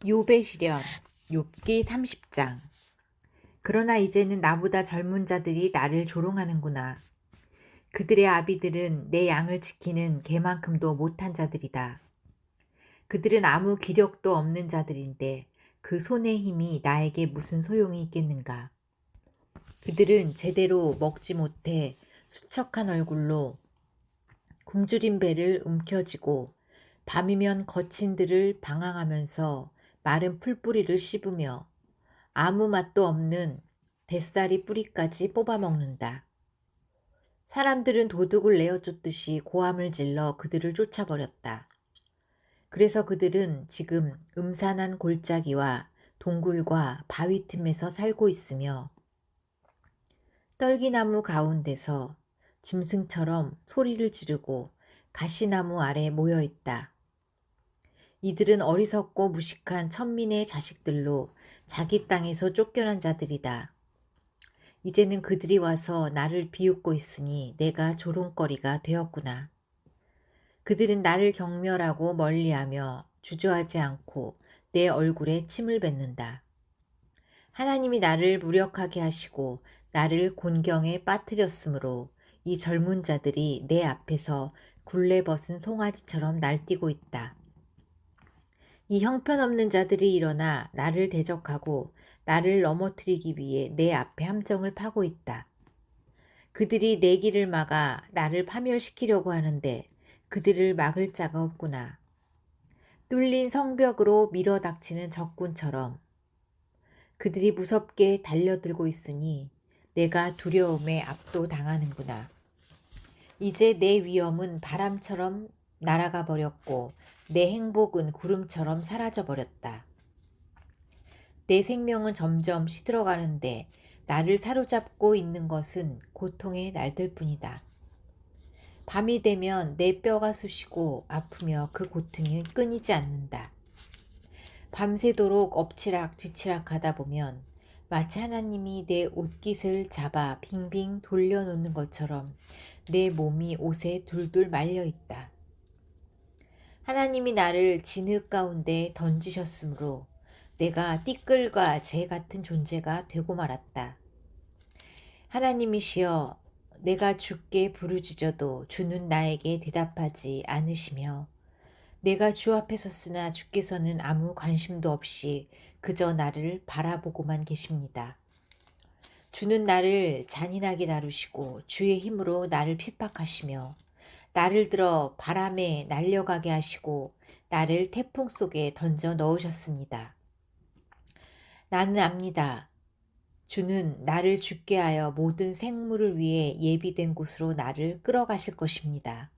욥의 시련 욥기 30장. 그러나 이제는 나보다 젊은 자들이 나를 조롱하는구나. 그들의 아비들은 내 양을 지키는 개만큼도 못한 자들이다. 그들은 아무 기력도 없는 자들인데 그 손의 힘이 나에게 무슨 소용이 있겠는가. 그들은 제대로 먹지 못해 수척한 얼굴로 굶주린 배를 움켜쥐고 밤이면 거친 들을 방황하면서 마른 풀뿌리를 씹으며 아무 맛도 없는 뱃살이 뿌리까지 뽑아먹는다. 사람들은 도둑을 내어쫓듯이 고함을 질러 그들을 쫓아버렸다. 그래서 그들은 지금 음산한 골짜기와 동굴과 바위 틈에서 살고 있으며 떨기나무 가운데서 짐승처럼 소리를 지르고 가시나무 아래 모여 있다. 이들은 어리석고 무식한 천민의 자식들로 자기 땅에서 쫓겨난 자들이다. 이제는 그들이 와서 나를 비웃고 있으니 내가 조롱거리가 되었구나. 그들은 나를 경멸하고 멀리하며 주저하지 않고 내 얼굴에 침을 뱉는다. 하나님이 나를 무력하게 하시고 나를 곤경에 빠뜨렸으므로 이 젊은 자들이 내 앞에서 굴레 벗은 송아지처럼 날뛰고 있다. 이 형편없는 자들이 일어나 나를 대적하고 나를 넘어뜨리기 위해 내 앞에 함정을 파고 있다. 그들이 내 길을 막아 나를 파멸시키려고 하는데 그들을 막을 자가 없구나. 뚫린 성벽으로 밀어닥치는 적군처럼 그들이 무섭게 달려들고 있으니 내가 두려움에 압도당하는구나. 이제 내 위엄은 바람처럼 날아가 버렸고 내 행복은 구름처럼 사라져 버렸다. 내 생명은 점점 시들어가는데 나를 사로잡고 있는 것은 고통의 날들 뿐이다. 밤이 되면 내 뼈가 쑤시고 아프며 그 고통이 끊이지 않는다. 밤새도록 엎치락 뒤치락 하다 보면 마치 하나님이 내 옷깃을 잡아 빙빙 돌려놓는 것처럼 내 몸이 옷에 둘둘 말려 있다. 하나님이 나를 진흙 가운데 던지셨으므로 내가 띠끌과 재 같은 존재가 되고 말았다. 하나님이시여, 내가 주께 부르짖어도 주는 나에게 대답하지 않으시며 내가 주 앞에 섰으나 주께서는 아무 관심도 없이 그저 나를 바라보고만 계십니다. 주는 나를 잔인하게 다루시고 주의 힘으로 나를 핍박하시며 나를 들어 바람에 날려가게 하시고 나를 태풍 속에 던져 넣으셨습니다. 나는 압니다. 주는 나를 죽게 하여 모든 생물을 위해 예비된 곳으로 나를 끌어가실 것입니다.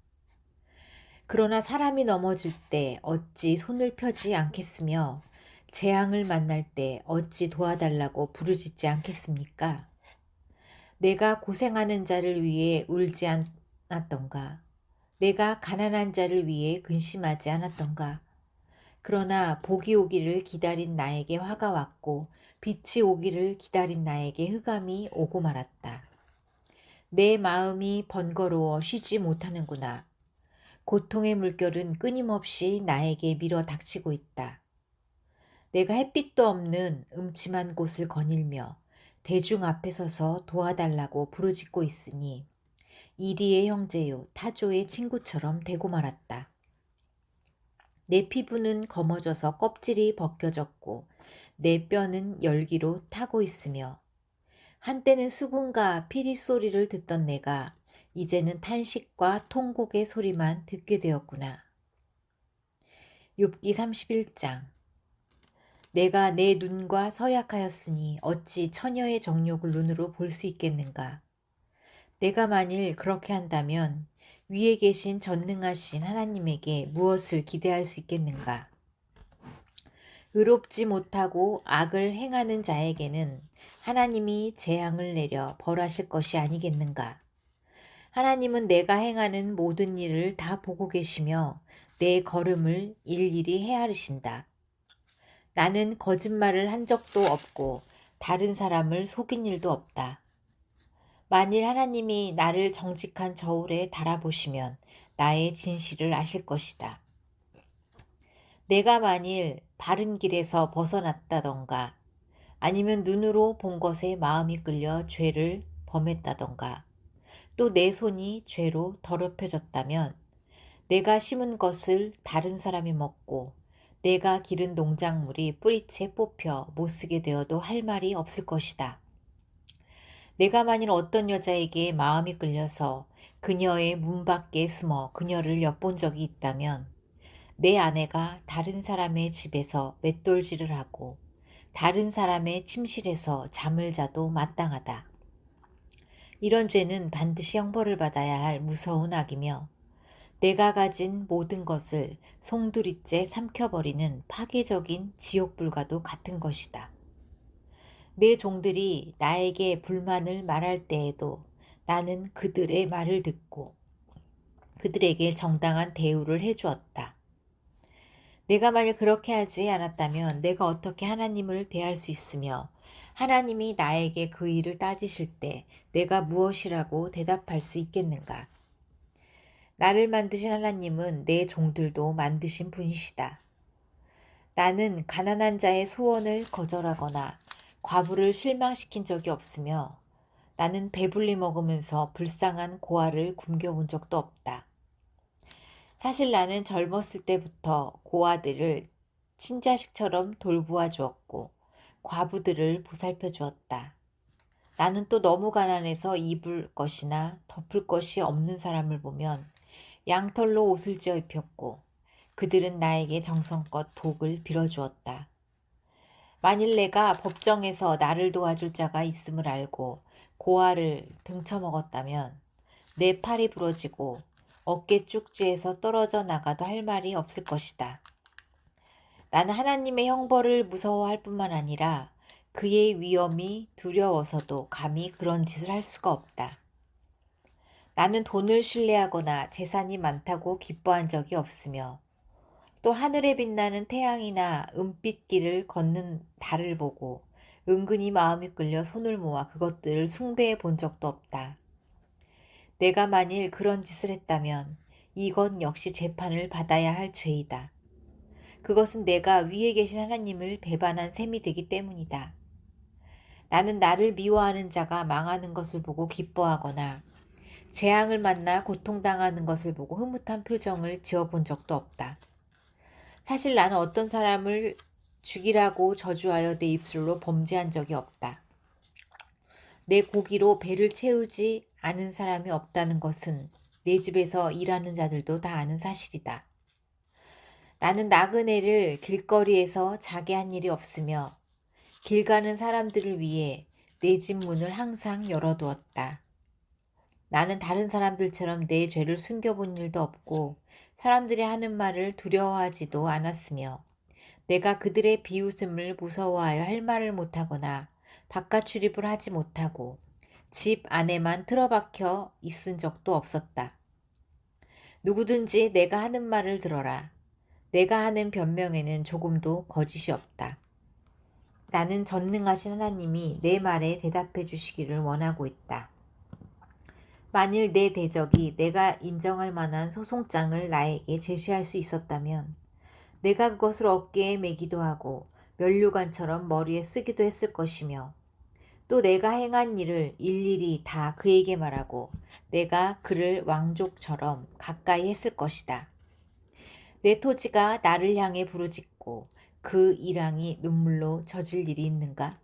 그러나 사람이 넘어질 때 어찌 손을 펴지 않겠으며 재앙을 만날 때 어찌 도와달라고 부르짖지 않겠습니까? 내가 고생하는 자를 위해 울지 않았던가? 내가 가난한 자를 위해 근심하지 않았던가? 그러나 복이 오기를 기다린 나에게 화가 왔고 빛이 오기를 기다린 나에게 흑암이 오고 말았다. 내 마음이 번거로워 쉬지 못하는구나. 고통의 물결은 끊임없이 나에게 밀어 닥치고 있다. 내가 햇빛도 없는 음침한 곳을 거닐며 대중 앞에 서서 도와달라고 부르짖고 있으니 이리의 형제요 타조의 친구처럼 되고 말았다. 내 피부는 검어져서 껍질이 벗겨졌고 내 뼈는 열기로 타고 있으며 한때는 수군과 피리 소리를 듣던 내가 이제는 탄식과 통곡의 소리만 듣게 되었구나. 욥기 31장. 내가 내 눈과 서약하였으니 어찌 처녀의 정욕을 눈으로 볼 수 있겠는가. 내가 만일 그렇게 한다면 위에 계신 전능하신 하나님에게 무엇을 기대할 수 있겠는가. 의롭지 못하고 악을 행하는 자에게는 하나님이 재앙을 내려 벌하실 것이 아니겠는가. 하나님은 내가 행하는 모든 일을 다 보고 계시며 내 걸음을 일일이 헤아리신다. 나는 거짓말을 한 적도 없고 다른 사람을 속인 일도 없다. 만일 하나님이 나를 정직한 저울에 달아보시면 나의 진실을 아실 것이다. 내가 만일 바른 길에서 벗어났다던가 아니면 눈으로 본 것에 마음이 끌려 죄를 범했다던가 또 내 손이 죄로 더럽혀졌다면 내가 심은 것을 다른 사람이 먹고 내가 기른 농작물이 뿌리채 뽑혀 못쓰게 되어도 할 말이 없을 것이다. 내가 만일 어떤 여자에게 마음이 끌려서 그녀의 문 밖에 숨어 그녀를 엿본 적이 있다면 내 아내가 다른 사람의 집에서 맷돌질을 하고 다른 사람의 침실에서 잠을 자도 마땅하다. 이런 죄는 반드시 형벌을 받아야 할 무서운 악이며 내가 가진 모든 것을 송두리째 삼켜버리는 파괴적인 지옥불과도 같은 것이다. 내 종들이 나에게 불만을 말할 때에도 나는 그들의 말을 듣고 그들에게 정당한 대우를 해주었다. 내가 만약 그렇게 하지 않았다면 내가 어떻게 하나님을 대할 수 있으며 하나님이 나에게 그 일을 따지실 때 내가 무엇이라고 대답할 수 있겠는가? 나를 만드신 하나님은 내 종들도 만드신 분이시다. 나는 가난한 자의 소원을 거절하거나 과부를 실망시킨 적이 없으며 나는 배불리 먹으면서 불쌍한 고아를 굶겨본 적도 없다. 사실 나는 젊었을 때부터 고아들을 친자식처럼 돌보아 주었고 과부들을 보살펴 주었다. 나는 또 너무 가난해서 입을 것이나 덮을 것이 없는 사람을 보면 양털로 옷을 지어 입혔고 그들은 나에게 정성껏 복을 빌어주었다. 만일 내가 법정에서 나를 도와줄 자가 있음을 알고 고아를 등쳐먹었다면 내 팔이 부러지고 어깨 쭉지에서 떨어져 나가도 할 말이 없을 것이다. 나는 하나님의 형벌을 무서워할 뿐만 아니라 그의 위엄이 두려워서도 감히 그런 짓을 할 수가 없다. 나는 돈을 신뢰하거나 재산이 많다고 기뻐한 적이 없으며 또 하늘에 빛나는 태양이나 은빛길을 걷는 달을 보고 은근히 마음이 끌려 손을 모아 그것들을 숭배해 본 적도 없다. 내가 만일 그런 짓을 했다면 이건 역시 재판을 받아야 할 죄이다. 그것은 내가 위에 계신 하나님을 배반한 셈이 되기 때문이다. 나는 나를 미워하는 자가 망하는 것을 보고 기뻐하거나 재앙을 만나 고통당하는 것을 보고 흐뭇한 표정을 지어본 적도 없다. 사실 나는 어떤 사람을 죽이라고 저주하여 내 입술로 범죄한 적이 없다. 내 고기로 배를 채우지 않은 사람이 없다는 것은 내 집에서 일하는 자들도 다 아는 사실이다. 나는 나그네를 길거리에서 자게 한 일이 없으며 길 가는 사람들을 위해 내 집 문을 항상 열어두었다. 나는 다른 사람들처럼 내 죄를 숨겨본 일도 없고 사람들이 하는 말을 두려워하지도 않았으며 내가 그들의 비웃음을 무서워하여 할 말을 못하거나 바깥 출입을 하지 못하고 집 안에만 틀어박혀 있은 적도 없었다. 누구든지 내가 하는 말을 들어라. 내가 하는 변명에는 조금도 거짓이 없다. 나는 전능하신 하나님이 내 말에 대답해 주시기를 원하고 있다. 만일 내 대적이 내가 인정할 만한 소송장을 나에게 제시할 수 있었다면 내가 그것을 어깨에 매기도 하고 면류관처럼 머리에 쓰기도 했을 것이며 또 내가 행한 일을 일일이 다 그에게 말하고 내가 그를 왕족처럼 가까이 했을 것이다. 내 토지가 나를 향해 부르짖고 그 일항이 눈물로 젖을 일이 있는가?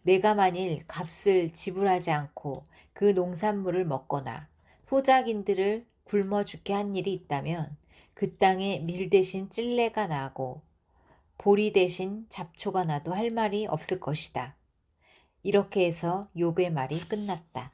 내가 만일 값을 지불하지 않고 그 농산물을 먹거나 소작인들을 굶어 죽게 한 일이 있다면 그 땅에 밀 대신 찔레가 나고 보리 대신 잡초가 나도 할 말이 없을 것이다. 이렇게 해서 욥의 말이 끝났다.